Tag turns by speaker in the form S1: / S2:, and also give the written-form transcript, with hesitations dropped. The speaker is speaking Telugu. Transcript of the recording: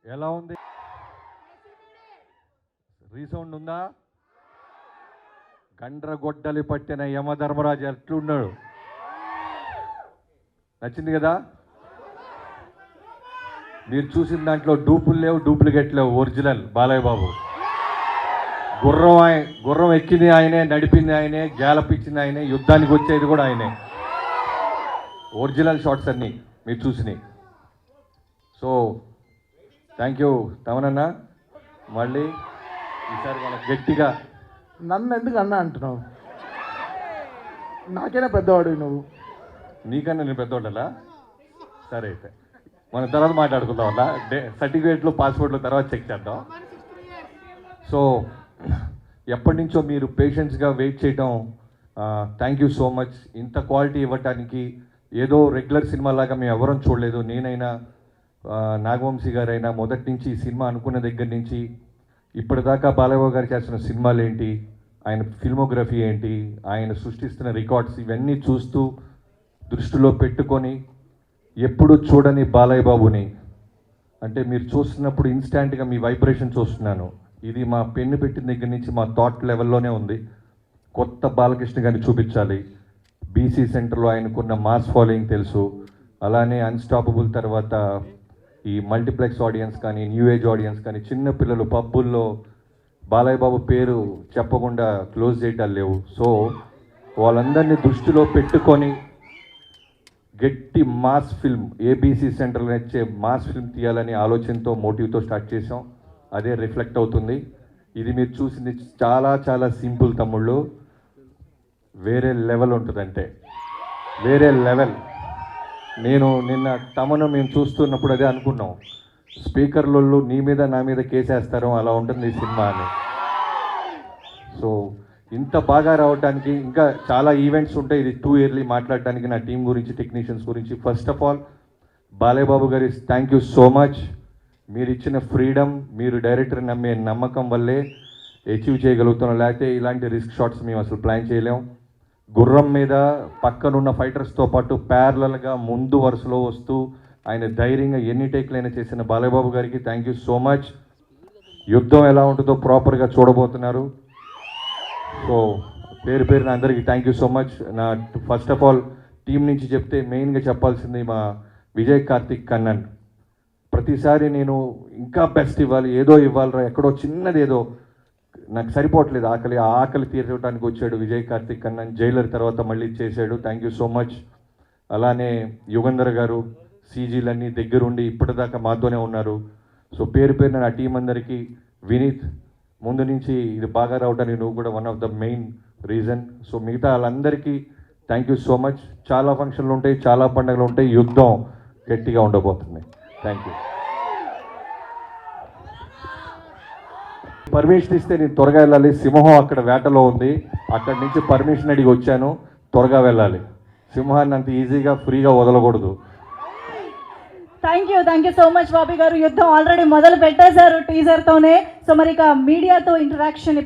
S1: ఎలా ఉంది? రీసౌండ్ ఉందా? గండ్రగొడ్డలి పట్టిన యమధర్మరాజు ఎట్లున్నాడు? నచ్చింది కదా? మీరు చూసిన దాంట్లో డూపులు లేవు, డూప్లికేట్ లేవు, ఒరిజినల్ బాలయ్య బాబు. గుర్రం ఎక్కింది ఆయనే, నడిపింది ఆయనే, గ్యాలప్ ఆయనే, యుద్ధానికి వచ్చేది కూడా ఆయనే. ఒరిజినల్ షాట్స్ అన్నీ మీరు చూసినాయి. సో థ్యాంక్ యూ తమనన్న. మళ్ళీ ఈసారి వాళ్ళకి గట్టిగా.
S2: నన్ను ఎందుకు అన్నా అంటున్నావు? నాకైనా పెద్దవాడు నువ్వు.
S1: నీకన్నా నేను పెద్దవాళ్ళలా? సరే అయితే మన తర్వాత మాట్లాడుకుందాం. అలా సర్టిఫికేట్లు పాస్పోర్ట్లు తర్వాత చెక్ చేద్దాం. సో ఎప్పటి నుంచో మీరు పేషెన్స్గా వెయిట్ చేయటం, థ్యాంక్ యూ సో మచ్. ఇంత క్వాలిటీ ఇవ్వటానికి ఏదో రెగ్యులర్ సినిమా లాగా మేము ఎవరం చూడలేదు. నేనైనా నాగవంశీ గారైనా మొదటి నుంచి ఈ సినిమా అనుకున్న దగ్గర నుంచి ఇప్పటిదాకా బాలయ్య గారు చేస్తున్న సినిమాలు ఏంటి, ఆయన ఫిల్మోగ్రఫీ ఏంటి, ఆయన సృష్టిస్తున్న రికార్డ్స్ ఇవన్నీ చూస్తూ దృష్టిలో పెట్టుకొని ఎప్పుడు చూడని బాలయ్య బాబుని అంటే మీరు చూస్తున్నప్పుడు ఇన్స్టాంట్గా మీ వైబ్రేషన్ చూస్తున్నాను. ఇది మా పెన్ను పెట్టిన దగ్గర నుంచి మా థాట్ లెవెల్లోనే ఉంది. కొత్త బాలకృష్ణ గారిని చూపించాలి. బీసీ సెంటర్లో ఆయనకున్న మాస్ ఫాలోయింగ్ తెలుసు. అలానే అన్స్టాపబుల్ తర్వాత ఈ మల్టీప్లెక్స్ ఆడియన్స్ కానీ, న్యూ ఏజ్ ఆడియన్స్ కానీ, చిన్న పిల్లలు పబ్బుల్లో బాలయ్య బాబు పేరు చెప్పకుండా క్లోజ్ చేయటాలు లేవు. సో వాళ్ళందరినీ దృష్టిలో పెట్టుకొని గట్టి మాస్ ఫిల్మ్, ఏబీసీ సెంటర్లో ఇచ్చే మాస్ ఫిల్మ్ తీయాలని ఆలోచనతో, మోటివ్తో స్టార్ట్ చేసాం. అదే రిఫ్లెక్ట్ అవుతుంది. ఇది మీరు చూసింది చాలా చాలా సింపుల్ తమ్ముళ్ళు. వేరే లెవెల్ ఉంటుందంటే వేరే లెవెల్. నేను నిన్న తమను మేము చూస్తున్నప్పుడు అదే అనుకున్నాం, స్పీకర్లలో నీ మీద నా మీద కేసేస్తారో అలా ఉంటుంది ఈ సినిమా అని. సో ఇంత బాగా రావడానికి ఇంకా చాలా ఈవెంట్స్ ఉంటాయి. ఇది టూ ఇయర్లీ మాట్లాడటానికి నా టీం గురించి, టెక్నీషియన్స్ గురించి. First of all Balayya Babu గారి థ్యాంక్ యూ సో మచ్. మీరు ఇచ్చిన ఫ్రీడమ్, మీరు డైరెక్టర్ నమ్మే నమ్మకం వల్లే అచీవ్ చేయగలుగుతున్నాం. లేకపోతే ఇలాంటి రిస్క్ షాట్స్ మేము అసలు ప్లాన్ చేయలేం. గుర్రం మీద పక్కనున్న ఫైటర్స్తో పాటు ప్యారలల్గా ముందు వరుసలో వస్తూ ఆయన ధైర్యంగా ఎన్ని టేక్లైనా చేసిన బాలయ్య బాబు గారికి థ్యాంక్ యూ సో మచ్. యుద్ధం ఎలా ఉంటుందో ప్రాపర్గా చూడబోతున్నారు. సో పేరు పేరున అందరికీ థ్యాంక్ యూ సో మచ్. నా ఫస్ట్ ఆఫ్ ఆల్ టీం నుంచి చెప్తే మెయిన్గా చెప్పాల్సింది మా విజయ్ కార్తిక్ కన్నన్. ప్రతిసారి నేను ఇంకా బెస్ట్ ఇవ్వాలి, ఏదో ఇవ్వాలరా, ఎక్కడో చిన్నది ఏదో నాకు సరిపోవట్లేదు, ఆకలి తీర్చడానికి వచ్చాడు విజయ్ కార్తిక్ కన్నన్. జైలర్ తర్వాత మళ్ళీ చేశాడు. Thank you so much. అలానే యుగంధర్ గారు సీజీలన్నీ దగ్గరుండి ఇప్పటిదాకా మాతోనే ఉన్నారు. సో పేరు పేరున నా టీం అందరికీ, వినీత్ ముందు నుంచి ఇది బాగా రావడానికి నువ్వు కూడా one of the main reason. So మిగతా వాళ్ళందరికీ థ్యాంక్ యూ సో మచ్. చాలా ఫంక్షన్లు ఉంటాయి, చాలా పండుగలు ఉంటాయి, యుద్ధం గట్టిగా ఉండబోతుంది. Thank you. పర్మిషన్ ఇస్తే నేను త్వరగా వెళ్ళాలి. సింహం అక్కడ వేటలో ఉంది, అక్కడి నుంచి పర్మిషన్ అడిగి వచ్చాను. త్వరగా వెళ్ళాలి. సింహాన్ని అంత ఈజీగా ఫ్రీగా వదలకూడదు.
S3: Thank you so much Bobby గారు. యుద్ధం ఆల్రెడీ మొదలు పెట్టేశారు టీజర్తోనే. సో మరి ఇక మీడియాతో ఇంటరాక్షన్